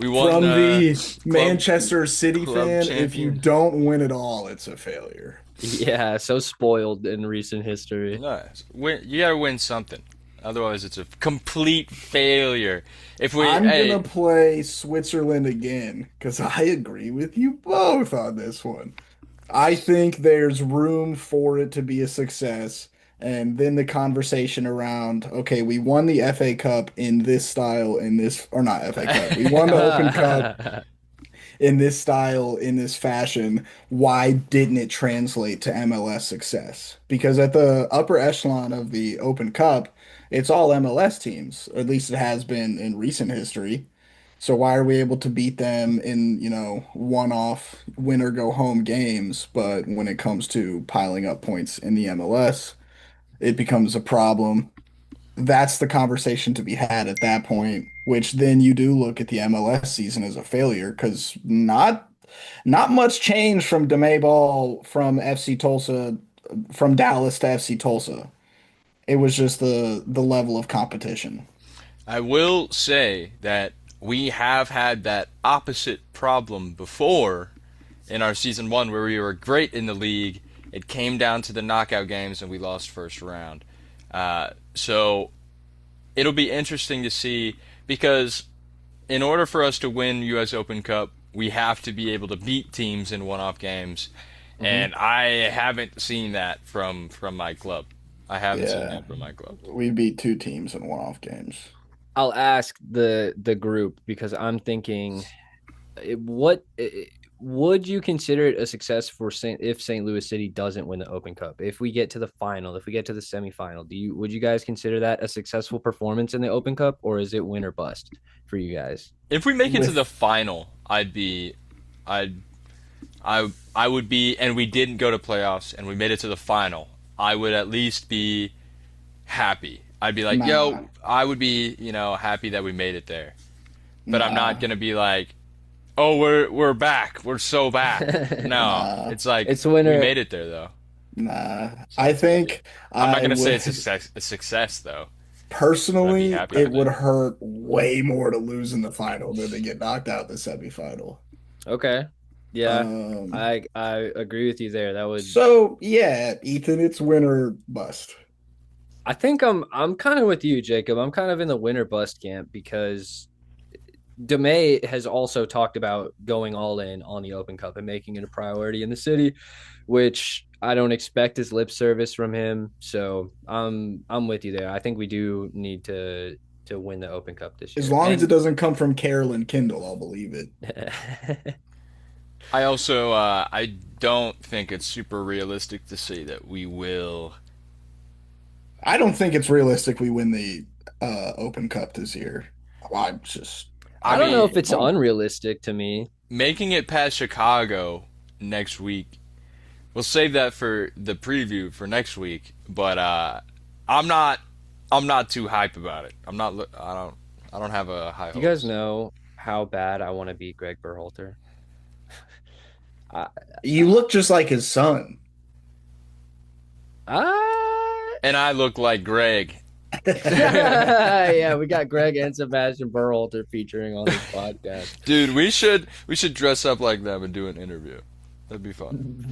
We won From the club- Manchester City club fan, if you champion. don't win it all, it's a failure. Yeah, so spoiled in recent history. Nice. You gotta win something. Otherwise, it's a complete failure. If we, I'm hey, gonna play Switzerland again because I agree with you both on this one. I think there's room for it to be a success, and then the conversation around, okay, we won the FA Cup in this style, in this, or not FA Cup, we won the Open Cup in this style, in this fashion. Why didn't it translate to MLS success? Because at the upper echelon of the Open Cup, it's all MLS teams, or at least it has been in recent history. So why are we able to beat them in, one-off win or go home games, but when it comes to piling up points in the MLS, it becomes a problem. That's the conversation to be had at that point, which then you do look at the MLS season as a failure because not much change from DeMay Ball from FC Tulsa, from Dallas to FC Tulsa. It was just the level of competition. I will say that we have had that opposite problem before in our season one where we were great in the league. It came down to the knockout games and we lost first round. So it'll be interesting to see because in order for us to win U.S. Open Cup, we have to be able to beat teams in one-off games. And I haven't seen that from my club. I haven't seen Yeah, that from my club. we beat two teams in one-off games. I'll ask the group because I'm thinking, would you consider it a success for St. Louis City doesn't win the Open Cup? If we get to the final, if we get to the semifinal, would you guys consider that a successful performance in the Open Cup, or is it win or bust for you guys? If we make it to With the final, I'd I would be, and we didn't go to playoffs, and we made it to the final. I would at least be happy. I'd be like, Nah. yo, I would be, happy that we made it there. But I'm Nah. not gonna be like, oh, we're back, we're so back. No, Nah. it's like It's winner. we made it there though. Nah, I think I'm not gonna say would, it's a success though. personally, happy it with would it. hurt way more to lose in the final than to get knocked out in the semifinal. Okay, yeah, Um, I agree with you there. That would. so yeah, Ethan, it's win or bust. I think I'm kind of with you, Jacob. I'm kind of in the win or bust camp because DeMay has also talked about going all in on the Open Cup and making it a priority in the city, which I don't expect as lip service from him. So I'm with you there. I think we do need to win the Open Cup this year. As long as it doesn't come from Carolyn Kindle, I'll believe it. I also I don't think it's super realistic to say that we will. I don't think it's realistic we win the Open Cup this year. Well, I'm just I don't know mean, if it's unrealistic to me. making it past Chicago next week. We'll save that for the preview for next week. But I'm not too hype about it. I don't have a high. Do you guys know how bad I want to beat Greg Berhalter? you look just like his son. And I look like Greg. Yeah, we got Greg and Sebastian Berhalter featuring on this podcast. Dude, we should dress up like them and do an interview. That'd be fun.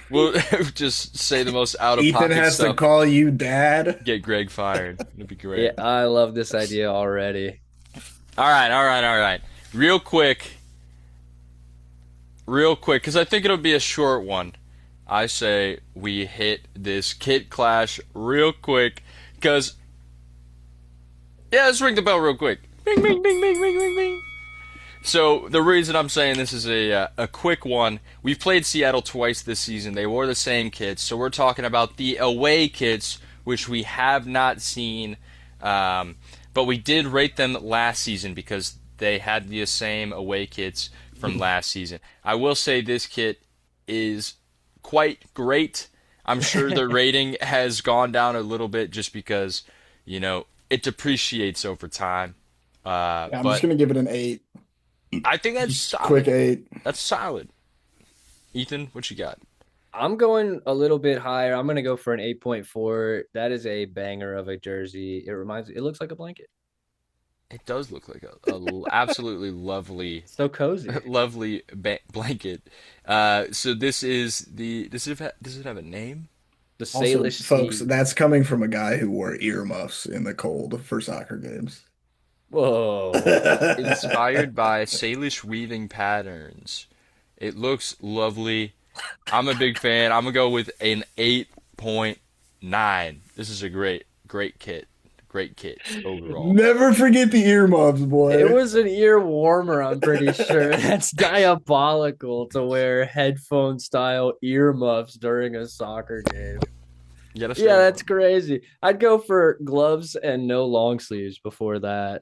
We'll just say the most out of Ethan pocket has to stuff. call you dad. Get Greg fired. It'd be great. Yeah, I love this idea already. All right. Real quick, because I think it'll be a short one. I say we hit this Kit Clash real quick, because, yeah, let's ring the bell real quick. Bing, bing, bing, bing, bing, bing, bing. So the reason I'm saying this is a quick one, we've played Seattle twice this season. They wore the same kits, so we're talking about the away kits, which we have not seen, but we did rate them last season because they had the same away kits from last season. I will say this kit is quite great. I'm sure the rating has gone down a little bit just because, it depreciates over time. I'm But just gonna give it an 8. I think that's solid. Quick 8. That's solid. Ethan, what you got? I'm going a little bit higher. I'm going to go for an 8.4. That is a banger of a jersey. It looks like a blanket. It does look like a absolutely lovely, So cozy. lovely blanket. So this is does it have a name? The Also, Salish folks, Sea. that's coming from a guy who wore earmuffs in the cold for soccer games. Whoa. Inspired by Salish weaving patterns. It looks lovely. I'm a big fan. I'm gonna go with an 8.9. This is a great kit. Great kit overall. Never forget the earmuffs, boy. It was an ear warmer, I'm pretty sure. That's diabolical to wear headphone style earmuffs during a soccer game. You gotta stay Yeah, that's warm. crazy. I'd go for gloves and no long sleeves before that.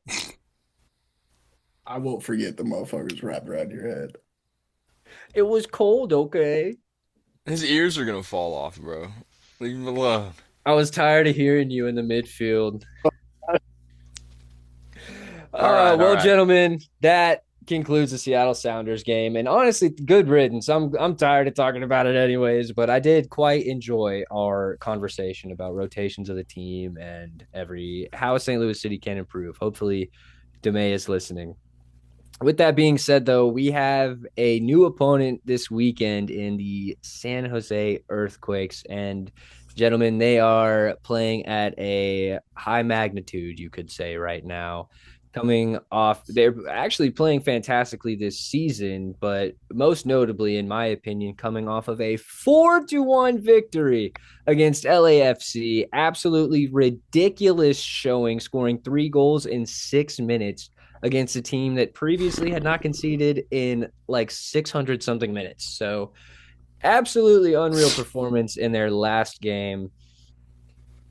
I won't forget the motherfuckers wrapped around your head. It was cold, okay? His ears are gonna fall off, bro. Leave him alone. I was tired of hearing you in the midfield. All right, Well, all right. gentlemen, that concludes the Seattle Sounders game. And honestly, good riddance. I'm tired of talking about it anyways, but I did quite enjoy our conversation about rotations of the team and how St. Louis City can improve. Hopefully, DeMay is listening. With that being said, though, we have a new opponent this weekend in the San Jose Earthquakes. And, gentlemen, they are playing at a high magnitude, you could say, right now. coming off. They're actually playing fantastically this season, but most notably, in my opinion, coming off of a 4-1 victory against LAFC. Absolutely ridiculous showing, scoring 3 goals in 6 minutes against a team that previously had not conceded in like 600 something minutes. So, absolutely unreal performance in their last game.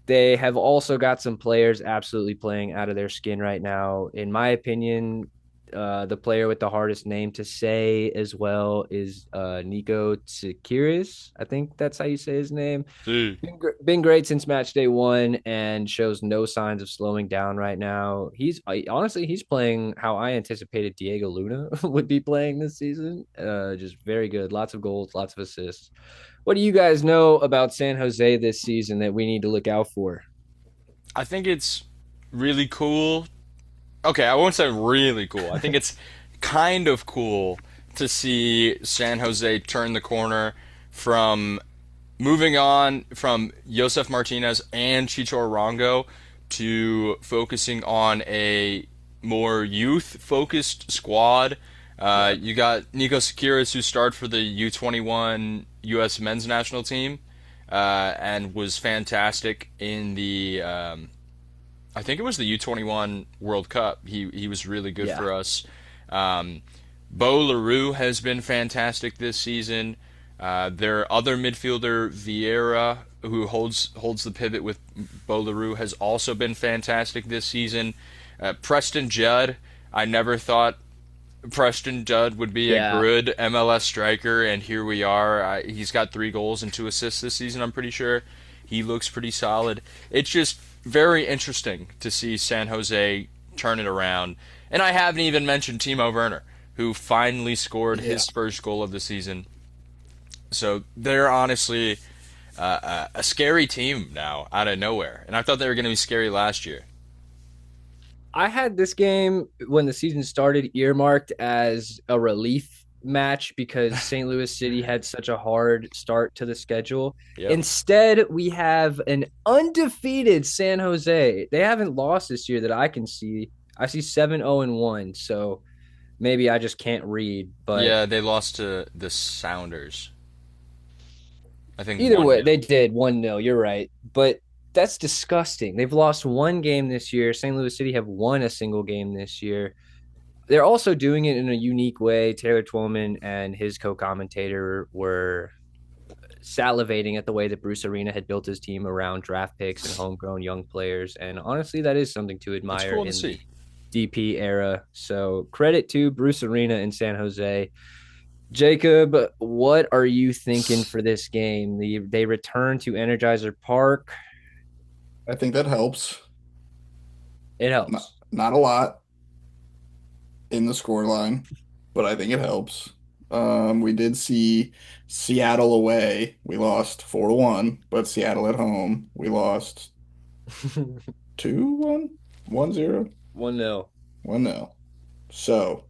They have also got some players absolutely playing out of their skin right now. In my opinion, the player with the hardest name to say as well is Nico Tsikiris. I think that's how you say his name. Dude. Been great since match day 1 and shows no signs of slowing down right now. Honestly, he's playing how I anticipated Diego Luna would be playing this season. Just very good. Lots of goals, lots of assists. What do you guys know about San Jose this season that we need to look out for? I think it's really cool. Okay, I won't say really cool. I think it's kind of cool to see San Jose turn the corner from moving on from Josef Martinez and Chicho Arango to focusing on a more youth-focused squad. You got Nico Tsikiris, who started for the U21 U.S. men's national team and was fantastic in the I think it was the U21 World Cup. He was really good for us. Bo LaRue has been fantastic this season. Their other midfielder, Vieira, who holds the pivot with Bo LaRue, has also been fantastic this season. Preston Judd, I never thought Preston Judd would be a good MLS striker, and here we are. He's got 3 goals and 2 assists this season, I'm pretty sure. He looks pretty solid. It's just very interesting to see San Jose turn it around. And I haven't even mentioned Timo Werner, who finally scored his first goal of the season. So they're honestly a scary team now out of nowhere. And I thought they were going to be scary last year. I had this game when the season started earmarked as a relief match because St. Louis City had such a hard start to the schedule. Yep. Instead, we have an undefeated San Jose. They haven't lost this year that I can see. I see 7-0-1, so maybe I just can't read. But yeah, they lost to the Sounders. I think either way, 1-0. they did 1-0. You're right. But that's disgusting. They've lost 1 game this year. St. Louis City have won a single game this year. They're also doing it in a unique way. Taylor Twellman and his co-commentator were salivating at the way that Bruce Arena had built his team around draft picks and homegrown young players. And honestly, that is something to admire cool to in see. the DP era. So credit to Bruce Arena in San Jose. Jacob, what are you thinking for this game? They return to Energizer Park. I think that helps. It helps. Not a lot in the scoreline, but I think it helps. We did see Seattle away. We lost 4-1, but Seattle at home, we lost 2-1, 1-0, 1-0. 1-0. So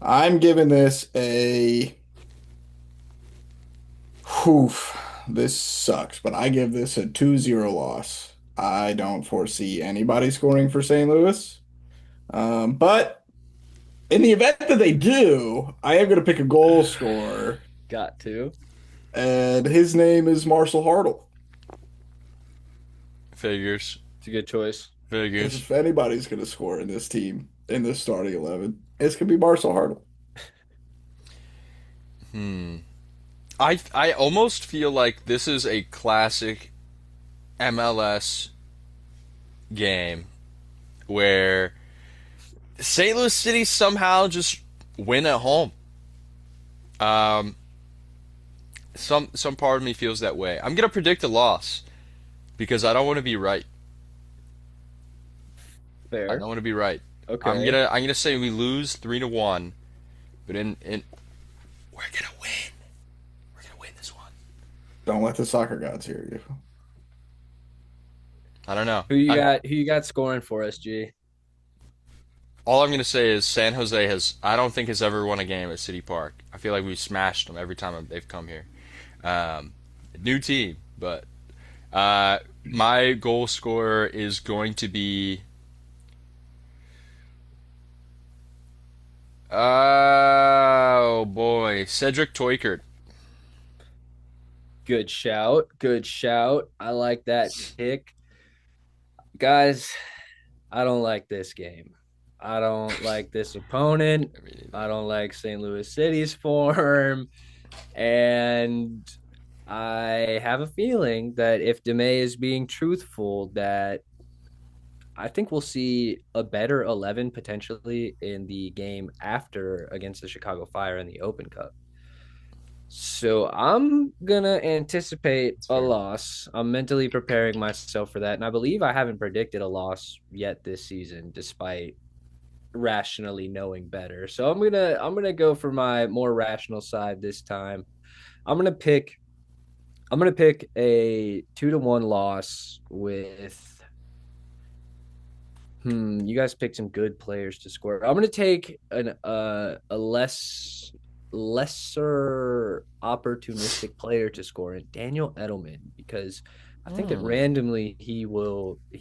I'm giving this a this sucks, but I give this a 2-0 loss. I don't foresee anybody scoring for St. Louis. But in the event that they do, I am going to pick a goal scorer, Got to. and his name is Marcel Hartle. Figures. It's a good choice. Because Figures. if anybody's going to score in this team, in this starting 11, it's going to be Marcel Hartle. I almost feel like this is a classic MLS game where St. Louis City somehow just win at home. Some part of me feels that way. I'm gonna predict a loss because I don't want to be right. Fair. I don't want to be right. Okay. I'm gonna say we lose 3-1, but in we're gonna win. We're gonna win this one. Don't let the soccer gods hear you. I don't know. Who you got scoring for us, G? All I'm going to say is San Jose I don't think has ever won a game at City Park. I feel like we've smashed them every time they've come here. New team, but my goal scorer is going to be Oh boy, Cedric Toykert. Good shout. Good shout. I like that pick. Guys, I don't like this game. I don't like this opponent. I don't like St. Louis City's form. And I have a feeling that if DeMay is being truthful, that I think we'll see a better 11 potentially in the game after against the Chicago Fire in the Open Cup. So I'm going to anticipate a loss. I'm mentally preparing myself for that. And I believe I haven't predicted a loss yet this season, despite rationally knowing better. So I'm gonna go for my more rational side this time. I'm gonna pick a 2-1 loss with you guys picked some good players to score. I'm gonna take a lesser opportunistic player to score in Daniel Edelman, because I think that randomly he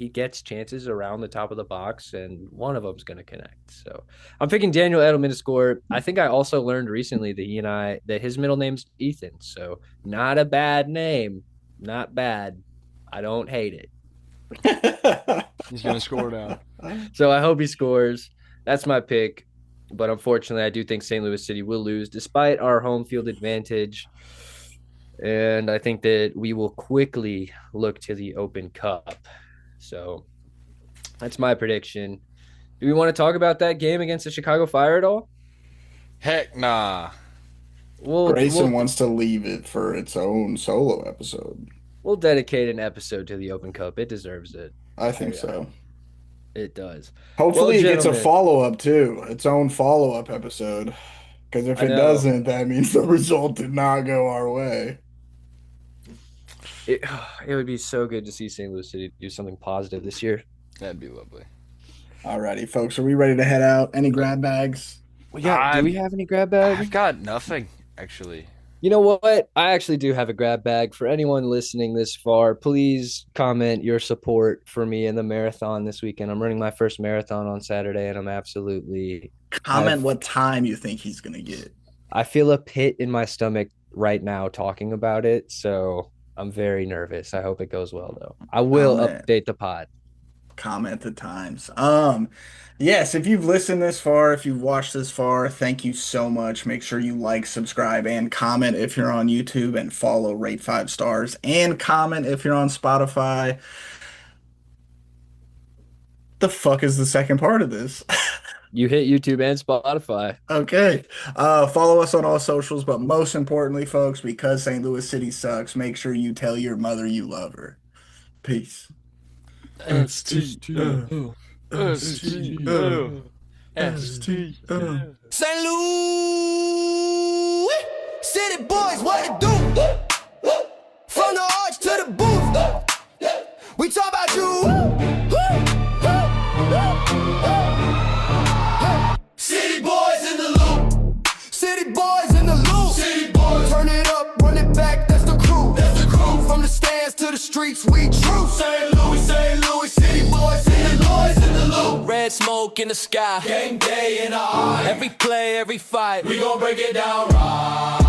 gets chances around the top of the box and one of them's going to connect. So I'm picking Daniel Edelman to score. I think I also learned recently that his middle name's Ethan. So not a bad name. Not bad. I don't hate it. He's going to score now. So I hope he scores. That's my pick. But unfortunately, I do think St. Louis City will lose despite our home field advantage. And I think that we will quickly look to the Open Cup. So that's my prediction. Do we want to talk about that game against the Chicago Fire at all? Heck nah. Grayson wants to leave it for its own solo episode. We'll dedicate an episode to the Open Cup. It deserves it. I think so. It does. Hopefully it gets a follow-up too. Its own follow-up episode. Because if it doesn't, that means the result did not go our way. It would be so good to see St. Louis City do something positive this year. That'd be lovely. Alrighty, folks. Are we ready to head out? Any grab bags? Do we have any grab bags? I've got nothing, actually. You know what? I actually do have a grab bag. For anyone listening this far, please comment your support for me in the marathon this weekend. I'm running my first marathon on Saturday, and I'm absolutely... Comment what time you think he's going to get. I feel a pit in my stomach right now talking about it, so I'm very nervous. I hope it goes well, though. I will update the pod. Comment the times. Yes, if you've listened this far, if you've watched this far, thank you so much. Make sure you like, subscribe, and comment if you're on YouTube, and follow, rate 5 stars, and comment if you're on Spotify. The fuck is the second part of this? You hit YouTube and Spotify. Okay. Follow us on all socials, but most importantly, folks, because St. Louis City sucks, make sure you tell your mother you love her. Peace. STL. STL. STL. St. Louis City Boys, what it do? From the arch to the booth, we talk about you. City Boys in the loop. City Boys in the loop. City Boys. Turn it up, run it back, that's the crew. That's the crew. From the stands to the streets, we true. St. Louis, City Boys in the loop. Red smoke in the sky. Game day in the eye. Every play, every fight, we gon' break it down right.